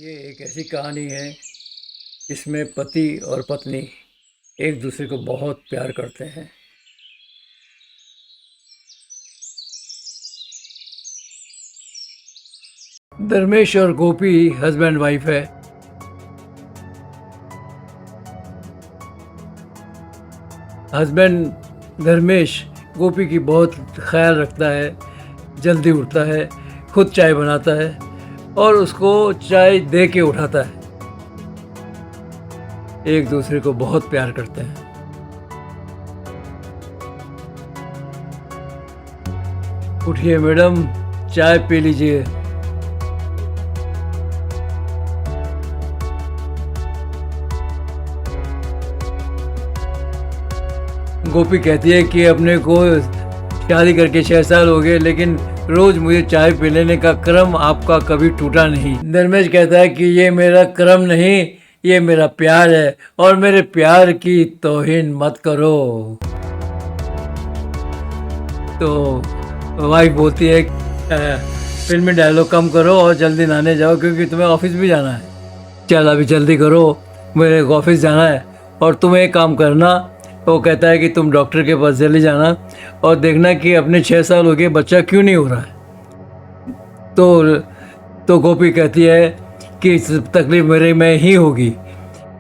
ये एक ऐसी कहानी है जिसमें पति और पत्नी एक दूसरे को बहुत प्यार करते हैं। धर्मेश और गोपी हस्बैंड वाइफ है। हस्बैंड धर्मेश गोपी की बहुत ख्याल रखता है, जल्दी उठता है, खुद चाय बनाता है और उसको चाय दे के उठाता है। एक दूसरे को बहुत प्यार करते हैं। उठिए मैडम, चाय पी लीजिए। गोपी कहती है कि अपने को शादी करके 6 साल हो गए, लेकिन रोज मुझे चाय पिलाने का क्रम आपका कभी टूटा नहीं। धर्मेश कहता है कि ये मेरा क्रम नहीं, ये मेरा प्यार है और मेरे प्यार की तौहीन मत करो। तो वाइफ बोलती है फिल्मी डायलॉग कम करो और जल्दी नहाने जाओ क्योंकि तुम्हें ऑफिस भी जाना है। चल अभी जल्दी करो, मेरे को ऑफिस जाना है। और तुम एक काम करना, वो कहता है कि तुम डॉक्टर के पास जल्दी जाना और देखना कि अपने 6 साल हो गए बच्चा क्यों नहीं हो रहा है। तो गोपी कहती है कि तकलीफ मेरे में ही होगी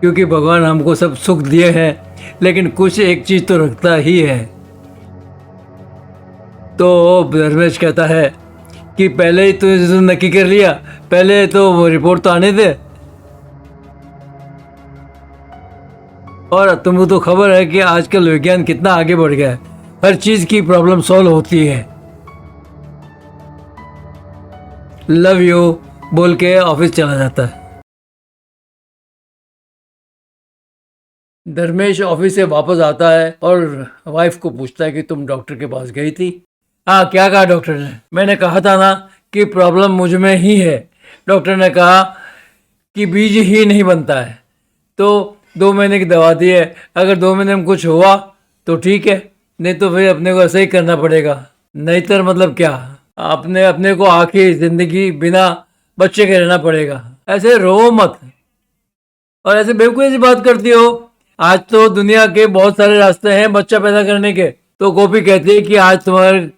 क्योंकि भगवान हमको सब सुख दिए हैं, लेकिन कुछ एक चीज़ तो रखता ही है। तो धर्मेश कहता है कि पहले ही तो नक्की कर लिया, पहले तो वो रिपोर्ट तो आने दे। और तुमको तो खबर है कि आजकल विज्ञान कितना आगे बढ़ गया है, हर चीज की प्रॉब्लम सॉल्व होती है। लव यू बोल के ऑफिस चला जाता है। धर्मेश ऑफिस से वापस आता है और वाइफ को पूछता है कि तुम डॉक्टर के पास गई थी? हाँ, क्या कहा डॉक्टर ने? मैंने कहा था ना कि प्रॉब्लम मुझ में ही है। डॉक्टर ने कहा कि बीज ही नहीं बनता है, तो 2 महीने की दवा दी है। अगर 2 महीने में कुछ हुआ तो ठीक है, नहीं तो फिर अपने को ऐसे ही करना पड़ेगा। नहीं तो मतलब क्या, अपने को आखिरी जिंदगी बिना बच्चे के रहना पड़ेगा। ऐसे रो मत और ऐसे बेवकूफ़ी सी बात करती हो। आज तो दुनिया के बहुत सारे रास्ते हैं बच्चा पैदा करने के। तो गोपी कहती है कि आज तुम्हारा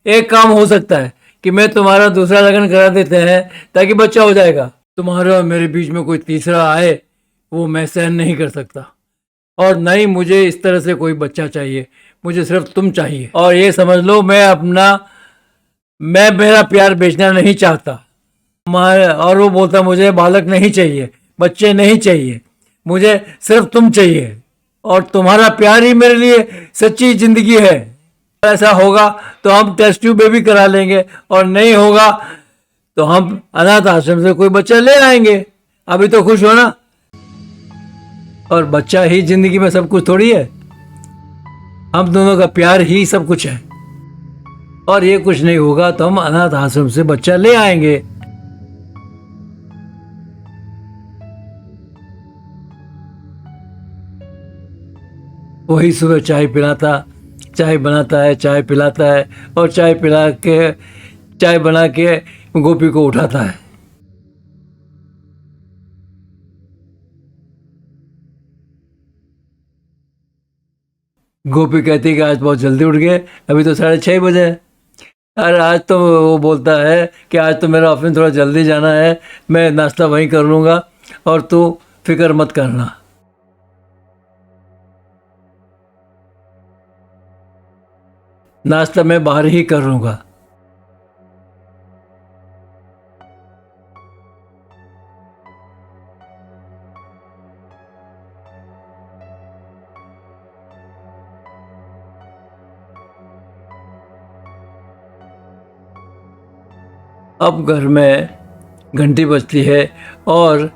एक काम हो सकता है कि मैं तुम्हारा दूसरा लगन करा देते हैं ताकि बच्चा हो जाएगा। तुम्हारे और मेरे बीच में कोई तीसरा आए वो मैं सहन नहीं कर सकता, और नहीं मुझे इस तरह से कोई बच्चा चाहिए, मुझे सिर्फ तुम चाहिए। और ये समझ लो मैं मेरा प्यार बेचना नहीं चाहता। और वो बोलता मुझे बालक नहीं चाहिए, बच्चे नहीं चाहिए, मुझे सिर्फ तुम चाहिए और तुम्हारा प्यार ही मेरे लिए सच्ची जिंदगी है। ऐसा होगा तो हम टेस्ट ट्यूब बेबी करा लेंगे और नहीं होगा तो हम अनाथ आश्रम से कोई बच्चा ले आएंगे। अभी तो खुश हो ना? और बच्चा ही जिंदगी में सब कुछ थोड़ी है, हम दोनों का प्यार ही सब कुछ है। और ये कुछ नहीं होगा तो हम अनाथ आश्रम से बच्चा ले आएंगे। वही सुबह चाय बनाता है, चाय पिलाता है और चाय बना के गोपी को उठाता है। गोपी कहती है कि आज बहुत जल्दी उठ गए, अभी तो 6:30 बजे है। अरे आज तो वो बोलता है कि आज तो मेरा ऑफिस थोड़ा जल्दी जाना है, मैं नाश्ता वहीं कर लूँगा और तू फिक्र मत करना। नाश्ता मैं बाहर ही कर लूँगा। अब घर में घंटी बजती है और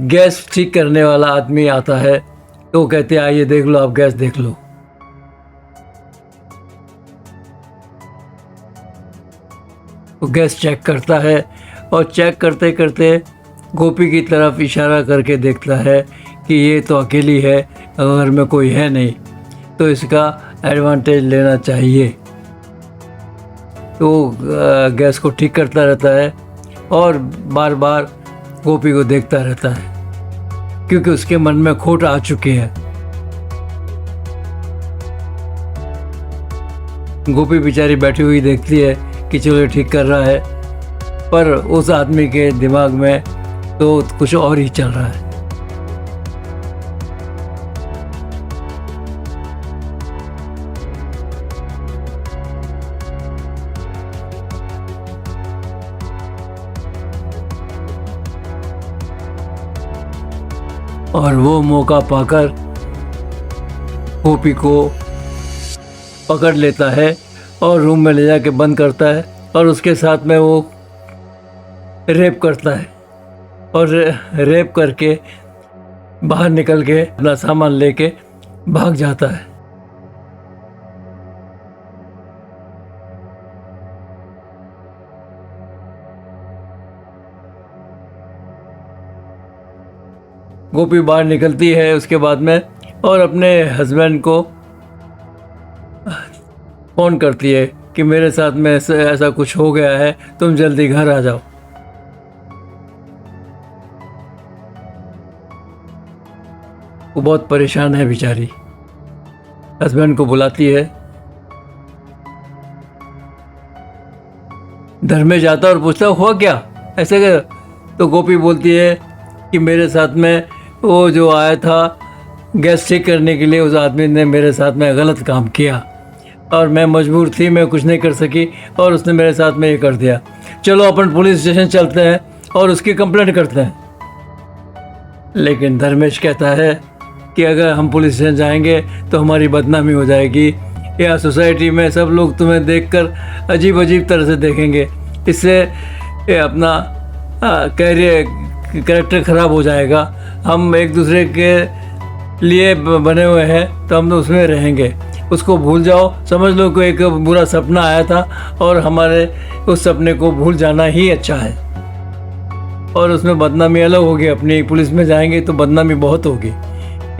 गैस ठीक करने वाला आदमी आता है। तो कहते हैं आइए देख लो, आप गैस देख लो। वो गैस चेक करता है और चेक करते करते गोपी की तरफ इशारा करके देखता है कि ये तो अकेली है, घर में कोई है नहीं, तो इसका एडवांटेज लेना चाहिए। तो गैस को ठीक करता रहता है और बार बार गोपी को देखता रहता है, क्योंकि उसके मन में खोट आ चुकी है। गोपी बेचारी बैठी हुई देखती है कि चलो ठीक कर रहा है, पर उस आदमी के दिमाग में तो कुछ और ही चल रहा है। और वो मौका पाकर गोपी को पकड़ लेता है और रूम में ले जाके बंद करता है, और उसके साथ में वो रेप करता है, और रेप करके बाहर निकल के अपना सामान लेके भाग जाता है। गोपी बाहर निकलती है उसके बाद में, और अपने हस्बैंड को फ़ोन करती है कि मेरे साथ में ऐसा कुछ हो गया है, तुम जल्दी घर आ जाओ। वो बहुत परेशान है बेचारी, हस्बैंड को बुलाती है। धर्मेश आता और पूछता हुआ क्या, ऐसे क्या? तो गोपी बोलती है कि मेरे साथ में वो जो आया था गैस चेक करने के लिए, उस आदमी ने मेरे साथ में गलत काम किया और मैं मजबूर थी, मैं कुछ नहीं कर सकी और उसने मेरे साथ में ये कर दिया। चलो अपन पुलिस स्टेशन चलते हैं और उसकी कंप्लेंट करते हैं। लेकिन धर्मेश कहता है कि अगर हम पुलिस स्टेशन जाएंगे तो हमारी बदनामी हो जाएगी, या सोसाइटी में सब लोग तुम्हें देखकर अजीब अजीब तरह से देखेंगे, इससे ये अपना कैरेक्टर ख़राब हो जाएगा। हम एक दूसरे के लिए बने हुए हैं तो हम तो उसमें रहेंगे, उसको भूल जाओ, समझ लो कि एक बुरा सपना आया था और हमारे उस सपने को भूल जाना ही अच्छा है। और उसमें बदनामी अलग होगी, अपनी पुलिस में जाएंगे तो बदनामी बहुत होगी,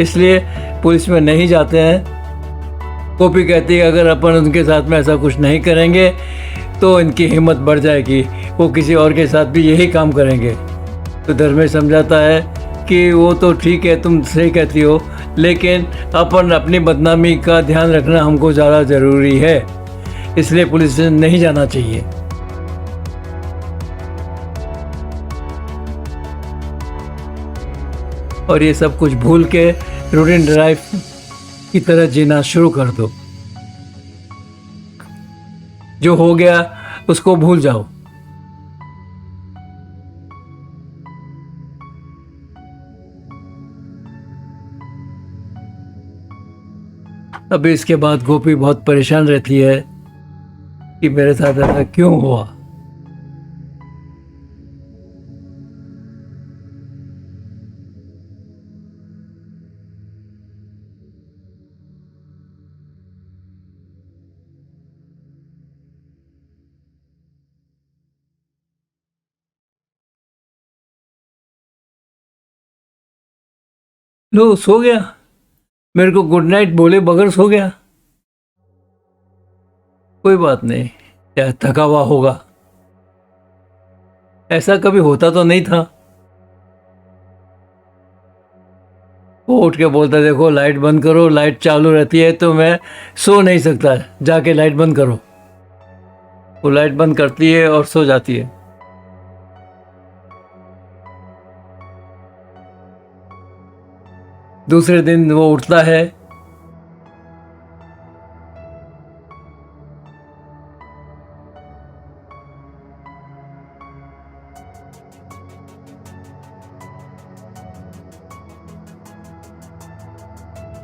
इसलिए पुलिस में नहीं जाते हैं। गोपी कहती है अगर अपन उनके साथ में ऐसा कुछ नहीं करेंगे तो इनकी हिम्मत बढ़ जाएगी, वो किसी और के साथ भी यही काम करेंगे। तो धर्मेश समझाता है कि वो तो ठीक है, तुम सही कहती हो, लेकिन अपन अपनी बदनामी का ध्यान रखना हमको ज़्यादा ज़रूरी है, इसलिए पुलिस स्टेशन नहीं जाना चाहिए। और ये सब कुछ भूल के रूटीन लाइफ की तरह जीना शुरू कर दो। जो हो गया उसको भूल जाओ। अभी इसके बाद गोपी बहुत परेशान रहती है कि मेरे साथ ऐसा क्यों हुआ। लो सो गया, मेरे को गुड नाइट बोले बगैर सो गया। कोई बात नहीं, क्या थका हुआ होगा, ऐसा कभी होता तो नहीं था। वो उठ के बोलता देखो लाइट बंद करो, लाइट चालू रहती है तो मैं सो नहीं सकता, जाके लाइट बंद करो। वो लाइट बंद करती है और सो जाती है। दूसरे दिन वो उठता है,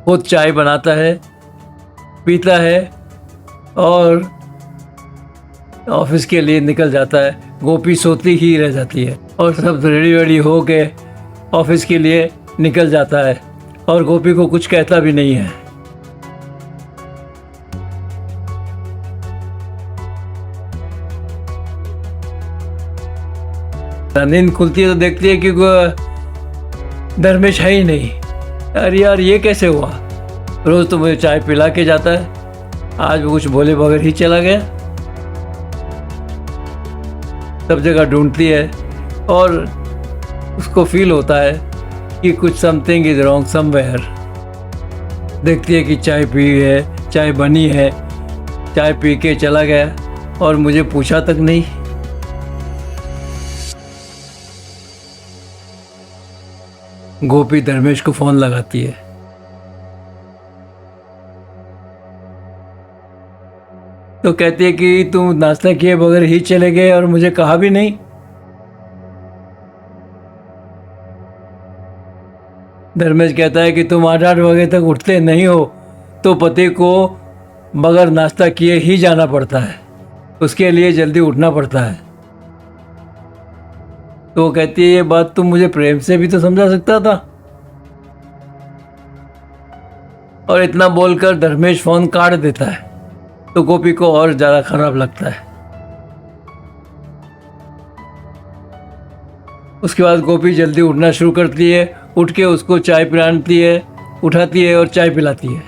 खुद चाय बनाता है, पीता है और ऑफिस के लिए निकल जाता है। गोपी सोती ही रह जाती है और सब रेडी वेडी हो के ऑफिस के लिए निकल जाता है और गोपी को कुछ कहता भी नहीं है। नींद खुलती है तो देखती है कि धर्मेश है ही नहीं। अरे यार ये कैसे हुआ, रोज तो मुझे चाय पिला के जाता है, आज वो कुछ बोले बगैर ही चला गया। सब जगह ढूंढती है और उसको फील होता है कि कुछ समथिंग इज रॉन्ग समवेयर। देखती है कि चाय पी है, चाय बनी है, चाय पी के चला गया और मुझे पूछा तक नहीं। गोपी धर्मेश को फोन लगाती है। तो कहती है कि तुम नाश्ता किए बगैर ही चले गए और मुझे कहा भी नहीं। धर्मेश कहता है कि तुम 8-8 बजे तक उठते नहीं हो तो पति को बगैर नाश्ता किए ही जाना पड़ता है, उसके लिए जल्दी उठना पड़ता है। तो वो कहती है ये बात तुम मुझे प्रेम से भी तो समझा सकता था। और इतना बोलकर धर्मेश फोन काट देता है। तो गोपी को और ज़्यादा खराब लगता है। उसके बाद गोपी जल्दी उठना शुरू करती है, उठ के उसको चाय पिलाती है, उठाती है और चाय पिलाती है।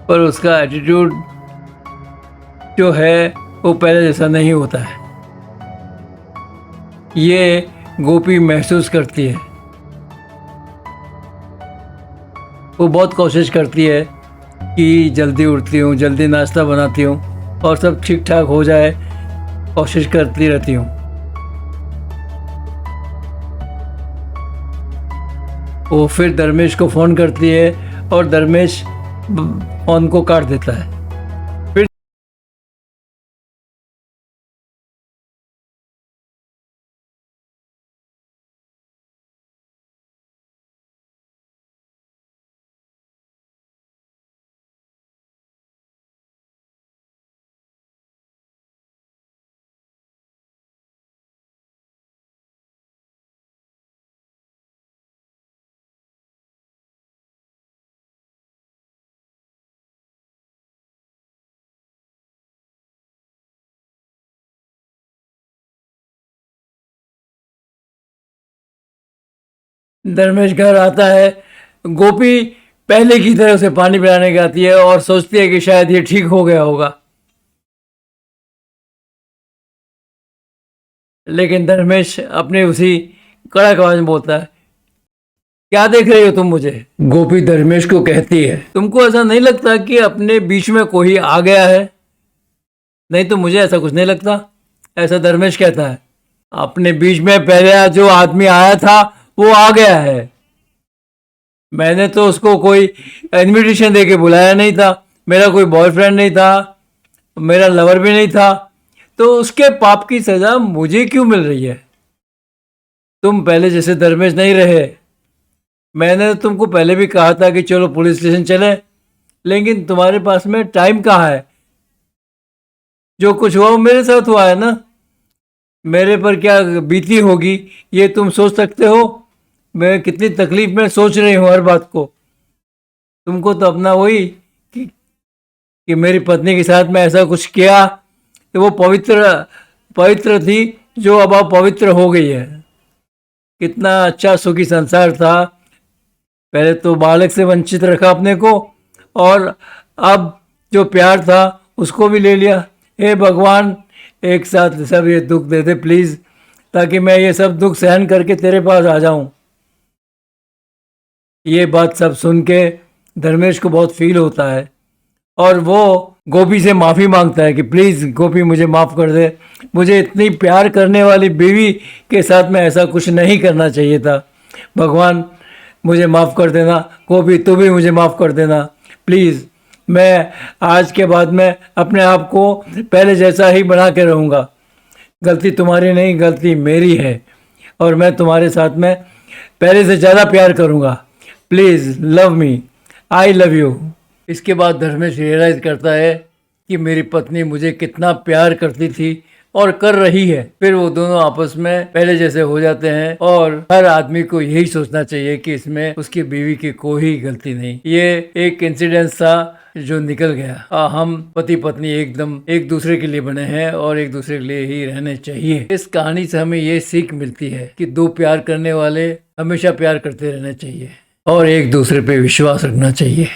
पर उसका एटीट्यूड जो है वो पहले जैसा नहीं होता है। ये गोपी महसूस करती है। वो बहुत कोशिश करती है कि जल्दी उठती हूँ, जल्दी नाश्ता बनाती हूँ और सब ठीक ठाक हो जाए, कोशिश करती रहती हूँ। वो फिर धर्मेश को फ़ोन करती है और धर्मेश फ़ोन को काट देता है। फिर धर्मेश घर आता है। गोपी पहले की तरह उसे पानी पिलाने की आती है और सोचती है कि शायद ये ठीक हो गया होगा। लेकिन धर्मेश अपने उसी कड़क आवाज में बोलता है, क्या देख रही हो तुम मुझे? गोपी धर्मेश को कहती है, तुमको ऐसा नहीं लगता कि अपने बीच में कोई आ गया है? नहीं तो मुझे ऐसा कुछ नहीं लगता, ऐसा धर्मेश कहता है। अपने बीच में पहले जो आदमी आया था वो आ गया है। मैंने तो उसको कोई इनविटेशन दे के बुलाया नहीं था, मेरा कोई बॉयफ्रेंड नहीं था, मेरा लवर भी नहीं था, तो उसके पाप की सज़ा मुझे क्यों मिल रही है? तुम पहले जैसे धर्मेश नहीं रहे। मैंने तुमको पहले भी कहा था कि चलो पुलिस स्टेशन चले, लेकिन तुम्हारे पास में टाइम कहाँ है? जो कुछ हुआ वो मेरे साथ हुआ है ना, मेरे पर क्या बीती होगी ये तुम सोच सकते हो? मैं कितनी तकलीफ में सोच रही हूँ हर बात को। तुमको तो अपना वही कि मेरी पत्नी के साथ में ऐसा कुछ किया कि वो पवित्र थी जो अब पवित्र हो गई है। कितना अच्छा सुखी संसार था, पहले तो बालक से वंचित रखा अपने को और अब जो प्यार था उसको भी ले लिया। हे भगवान, एक साथ सब ये दुख दे दे प्लीज़, ताकि मैं ये सब दुख सहन करके तेरे पास आ जाऊं। ये बात सब सुन के धर्मेश को बहुत फील होता है और वो गोपी से माफ़ी मांगता है कि प्लीज़ गोपी मुझे माफ़ कर दे, मुझे इतनी प्यार करने वाली बीवी के साथ में ऐसा कुछ नहीं करना चाहिए था। भगवान मुझे माफ़ कर देना, गोपी तू भी मुझे माफ़ कर देना प्लीज़। मैं आज के बाद में अपने आप को पहले जैसा ही बना के रहूँगा। गलती तुम्हारी नहीं, गलती मेरी है और मैं तुम्हारे साथ में पहले से ज़्यादा प्यार करूँगा। Please love me, I love you. इसके बाद धर्मेश रियलाइज़ करता है कि मेरी पत्नी मुझे कितना प्यार करती थी और कर रही है। फिर वो दोनों आपस में पहले जैसे हो जाते हैं और हर आदमी को यही सोचना चाहिए कि इसमें उसकी बीवी की कोई गलती नहीं। ये एक इंसिडेंस था जो निकल गया। हम पति पत्नी एकदम एक दूसरे के लिए बने हैं और एक दूसरे के लिए ही रहने चाहिए। इस कहानी से हमें ये सीख मिलती है कि दो प्यार करने वाले हमेशा प्यार करते रहना चाहिए और एक दूसरे पे विश्वास रखना चाहिए।